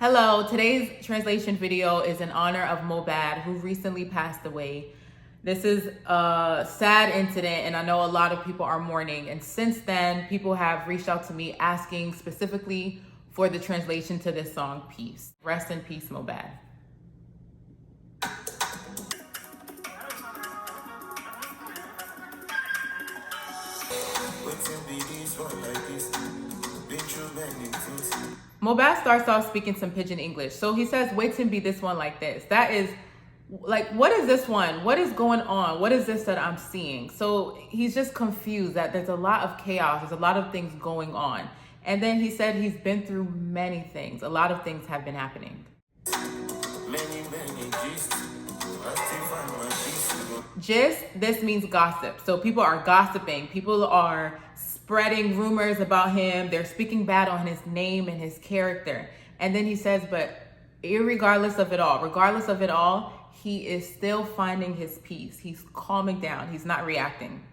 Hello, today's translation video is in honor of Mohbad, who recently passed away. This is a sad incident, and I know a lot of people are mourning. And since then, people have reached out to me asking specifically for the translation to this song, Peace. Rest in peace, Mohbad. Mohbad starts off speaking some pidgin English. So he says, wait till be this one like this. That is, like, what is this one? What is going on? What is this that I'm seeing? So he's just confused that there's a lot of chaos. There's a lot of things going on. And then he said he's been through many things. A lot of things have been happening. Gist, this means gossip. So people are gossiping. People are spreading rumors about him. They're speaking bad on his name and his character. And then he says, but regardless of it all, he is still finding his peace. He's calming down. He's not reacting.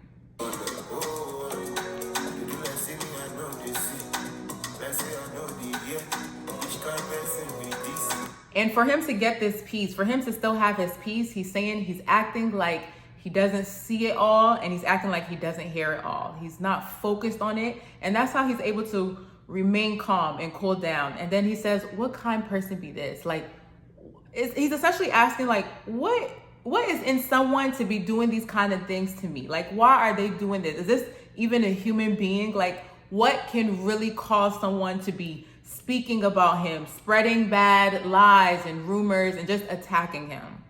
And for him to get this peace, for him to still have his peace, he's saying he's acting like he doesn't see it all, and he's acting like he doesn't hear it all. He's not focused on it. And that's how he's able to remain calm and cool down. And then he says, what kind person be this? Like, he's essentially asking, like, what is in someone to be doing these kind of things to me? Like, why are they doing this? Is this even a human being? Like, what can really cause someone to be speaking about him, spreading bad lies and rumors and just attacking him?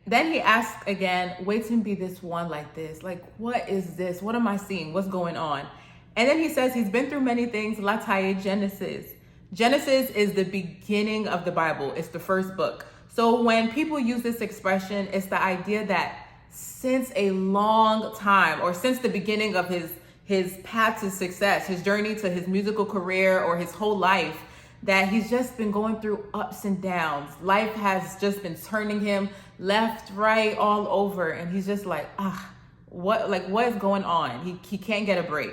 Then he asks again, wait till be this one like this. Like, what is this? What am I seeing? What's going on? And then he says he's been through many things. Lataye Genesis. Genesis is the beginning of the Bible. It's the first book. So when people use this expression, it's the idea that since a long time, or since the beginning of his path to success, his journey to his musical career, or his whole life, that he's just been going through ups and downs. Life has just been turning him left, right, all over. And he's just like, what is going on? He can't get a break.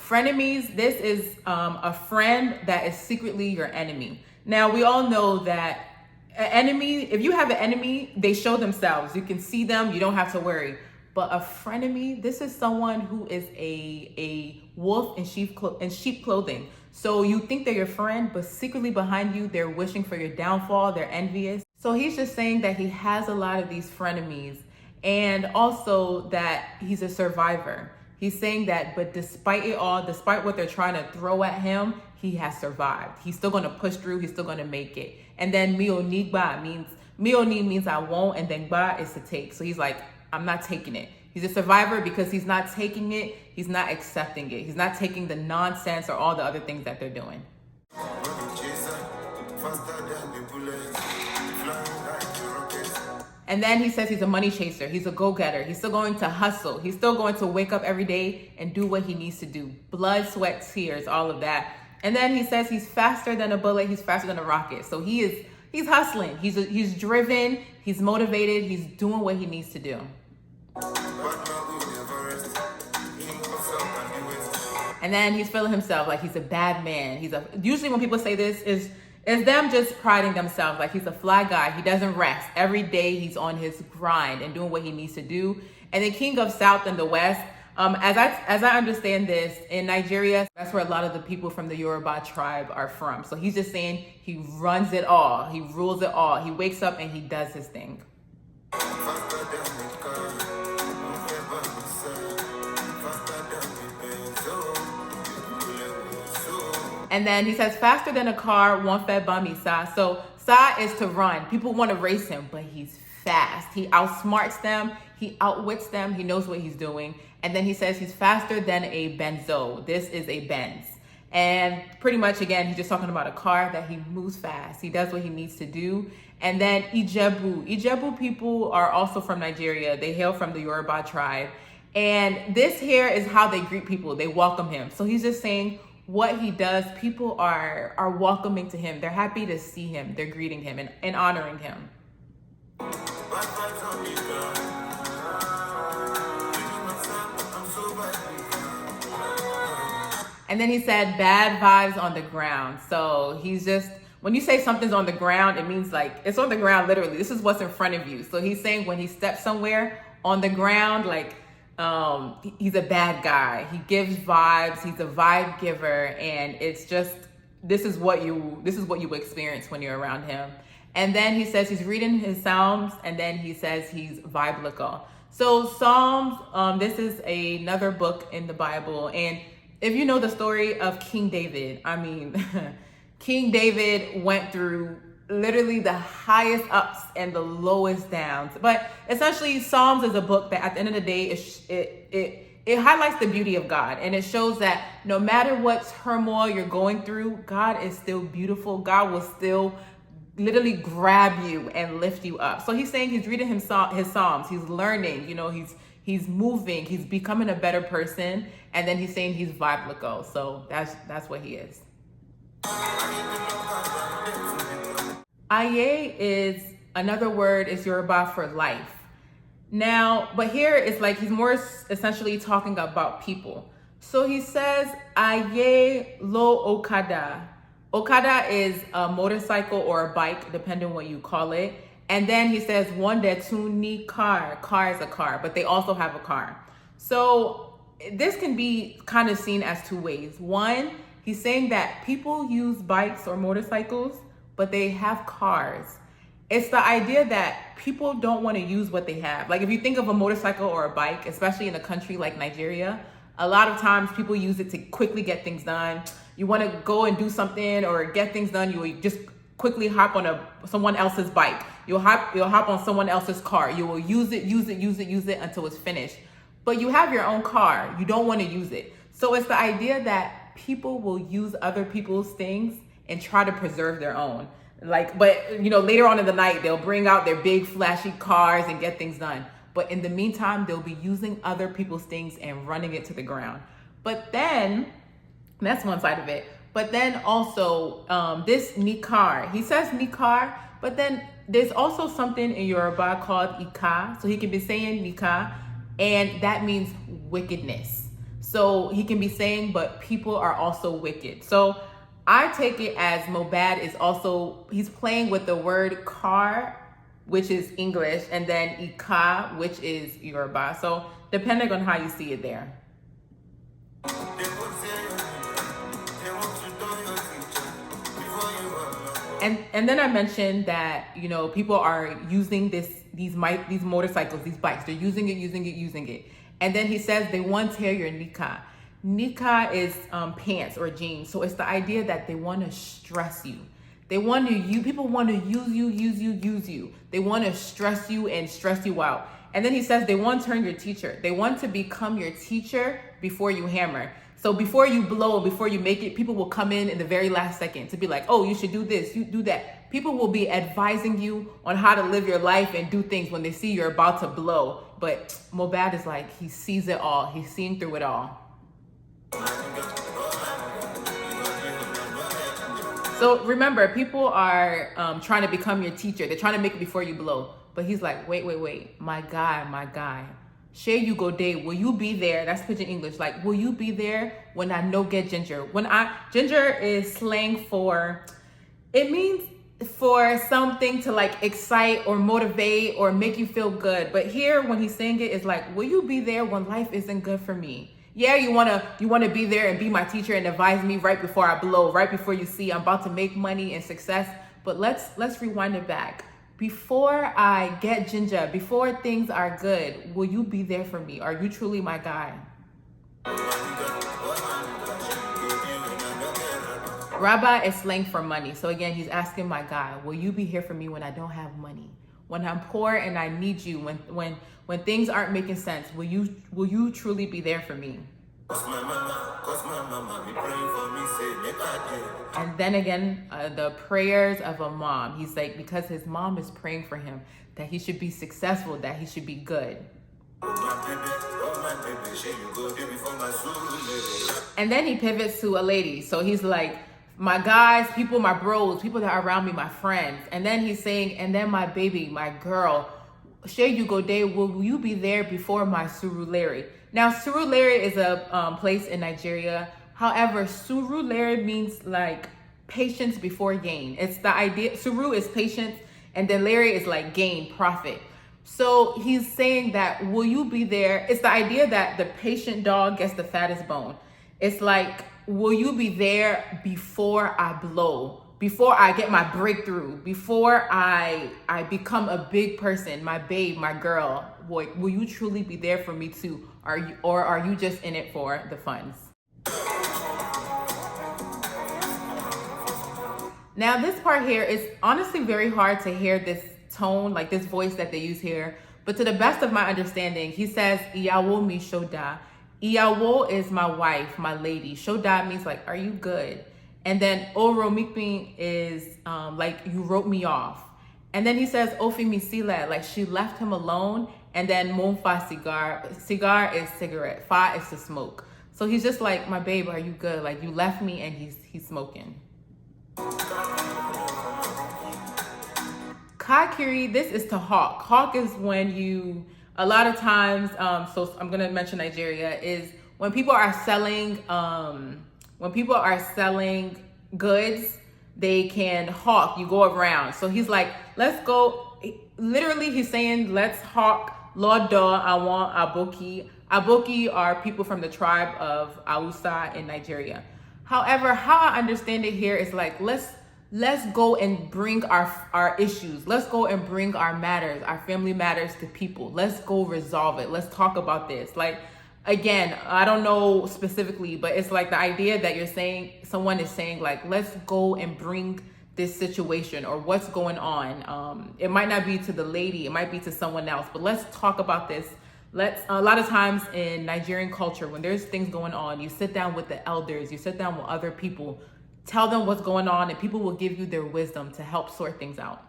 Frenemies, this is a friend that is secretly your enemy. Now, we all know that an enemy, if you have an enemy, they show themselves. You can see them, you don't have to worry. But a frenemy, this is someone who is a wolf in sheep clothing. So you think they're your friend, but secretly behind you, they're wishing for your downfall, they're envious. So he's just saying that he has a lot of these frenemies, and also that he's a survivor. He's saying that, but despite it all, despite what they're trying to throw at him, he has survived. He's still going to push through. He's still going to make it. And then mionigba means I won't, and then ba is to take. So he's like, I'm not taking it. He's a survivor because he's not taking it. He's not accepting it. He's not taking the nonsense or all the other things that they're doing. And then he says he's a money chaser. He's a go-getter. He's still going to hustle. He's still going to wake up every day and do what he needs to do. Blood, sweat, tears, all of that. And then he says he's faster than a bullet. He's faster than a rocket. So he's hustling. He's driven. He's motivated. He's doing what he needs to do. And then he's feeling himself like he's a bad man. Usually when people say this is them just priding themselves. Like, he's a fly guy. He doesn't rest. Every day he's on his grind and doing what he needs to do. And then King of South and the West, as I understand this, in Nigeria, that's where a lot of the people from the Yoruba tribe are from. So he's just saying he runs it all. He rules it all. He wakes up and he does his thing. And then he says, faster than a car, won't fed by me, Sa. So Sa is to run. People want to race him, but he's fast. He outsmarts them. He outwits them. He knows what he's doing. And then he says he's faster than a Benzo. This is a Benz. And pretty much, again, he's just talking about a car that he moves fast. He does what he needs to do. And then Ijebu. Ijebu people are also from Nigeria. They hail from the Yoruba tribe. And this here is how they greet people. They welcome him. So he's just saying, what he does, people are welcoming to him. They're happy to see him. They're greeting him and honoring him. And then he said bad vibes on the ground. So he's just, when you say something's on the ground, it means like it's on the ground literally. This is what's in front of you. So he's saying when he steps somewhere on the ground, like he's a bad guy. He gives vibes. He's a vibe giver, and it's just this is what you experience when you're around him. And then he says he's reading his Psalms, and then he says he's biblical. So Psalms, this is another book in the Bible, and if you know the story of King David, I mean, King David went through literally the highest ups and the lowest downs. But essentially, Psalms is a book that at the end of the day, it highlights the beauty of God. And it shows that no matter what turmoil you're going through, God is still beautiful. God will still literally grab you and lift you up. So he's saying he's reading his Psalms. He's learning, he's moving, he's becoming a better person. And then he's saying he's biblical. So that's what he is. Aye is another word, is Yoruba for life. Now, but here it's like he's more essentially talking about people. So he says, Aye lo Okada. Okada is a motorcycle or a bike, depending on what you call it. And then he says, one detuni car. Car is a car, but they also have a car. So this can be kind of seen as two ways. One, he's saying that people use bikes or motorcycles, but they have cars. It's the idea that people don't want to use what they have. Like if you think of a motorcycle or a bike, especially in a country like Nigeria, a lot of times people use it to quickly get things done. You want to go and do something or get things done, you will just quickly hop on someone else's bike. You'll hop on someone else's car. You will use it until it's finished. But you have your own car. You don't want to use it. So it's the idea that people will use other people's things and try to preserve their own. But later on in the night, they'll bring out their big flashy cars and get things done. But in the meantime, they'll be using other people's things and running it to the ground. But then, that's one side of it. But then also this nikar, he says nikar, but then there's also something in Yoruba called ika. So he can be saying nika, and that means wickedness. So he can be saying, but people are also wicked. So I take it as Mohbad is also, he's playing with the word car, which is English, and then ika, which is Yoruba. So depending on how you see it there. And then I mentioned that, people are using these motorcycles, these bikes. They're using it. And then he says they want to tear your nika. Nika is pants or jeans. So it's the idea that they want to stress you. People want to use you. They want to stress you and stress you out. And then he says they want to turn your teacher. They want to become your teacher before you hammer. So before you blow, before you make it, people will come in the very last second to be like, oh, you should do this, you do that. People will be advising you on how to live your life and do things when they see you're about to blow. But Mohbad is like, he sees it all. He's seen through it all. So remember, people are trying to become your teacher. They're trying to make it before you blow. But he's like, wait, my guy. Share you go day. Will you be there? That's Pidgin English. Like, will you be there when I no get ginger? Ginger is slang for, it means for something to like excite or motivate or make you feel good. But here, when he's saying it, it's like, will you be there when life isn't good for me? Yeah, you wanna be there and be my teacher and advise me right before I blow, right before you see I'm about to make money and success. But let's rewind it back. Before I get ginger, before things are good, will you be there for me? Are you truly my guy? Rabbi is slang for money. So again, he's asking my guy, will you be here for me when I don't have money? When I'm poor and I need you, when things aren't making sense, will you truly be there for me? And then again, the prayers of a mom. He's like, because his mom is praying for him, that he should be successful, that he should be good. And then he pivots to a lady. So he's like, my guys, people, my bros, people that are around me, my friends. And then he's saying, and then my baby, my girl, Shey you go day, will you be there before my Surulere? Now, Surulere is a place in Nigeria. However, Surulere means like patience before gain. It's the idea, Suru is patience, and then Lere is like gain, profit. So he's saying that, will you be there? It's the idea that the patient dog gets the fattest bone. It's like, will you be there before I blow? Before I get my breakthrough, before I become a big person, my babe, my girl, boy, will you truly be there for me too? Are you just in it for the funds? Now this part here is honestly very hard to hear this tone, like this voice that they use here. But to the best of my understanding, he says, Iyawo mi shoda. Iyawo is my wife, my lady. Shoda means like, are you good? And then Oro Mikmi is like, you wrote me off. And then he says, Ofi mi sila, like she left him alone. And then Monfa cigar. Cigar is cigarette. Fa is to smoke. So he's just like, my babe, are you good? Like you left me and he's smoking. Kakiri, this is to hawk. Hawk is when you, a lot of times, so I'm gonna mention Nigeria, is when people are selling, goods, they can hawk, you go around. So he's like, let's go, literally he's saying, let's hawk, Lodo, I want Aboki. Aboki are people from the tribe of Hausa in Nigeria. However, how I understand it here is like, let's go and bring our issues. Let's go and bring our matters, our family matters to people. Let's go resolve it. Let's talk about this. Like, again, I don't know specifically, but it's like the idea that you're saying, someone is saying like, let's go and bring this situation or what's going on. It might not be to the lady, it might be to someone else, but let's talk about this. A lot of times in Nigerian culture, when there's things going on, you sit down with the elders, you sit down with other people, tell them what's going on, and people will give you their wisdom to help sort things out.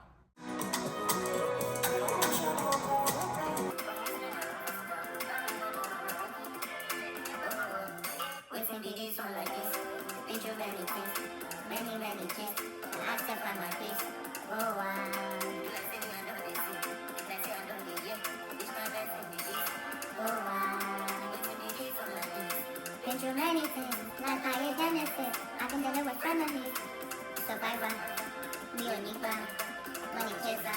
Do many things, like higher benefits. I can deliver families. Survivor, me or Nipa, money chaser.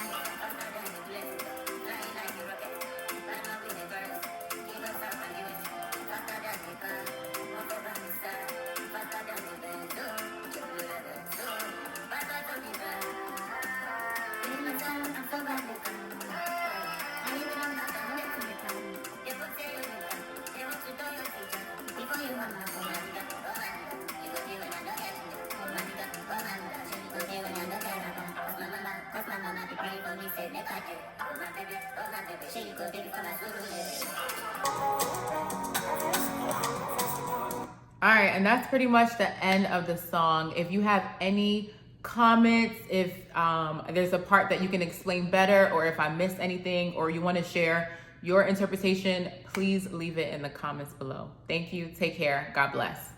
All right, and that's pretty much the end of the song. If you have any comments, if there's a part that you can explain better, or if I missed anything, or you want to share your interpretation, please leave it in the comments below. Thank you. Take care. God bless.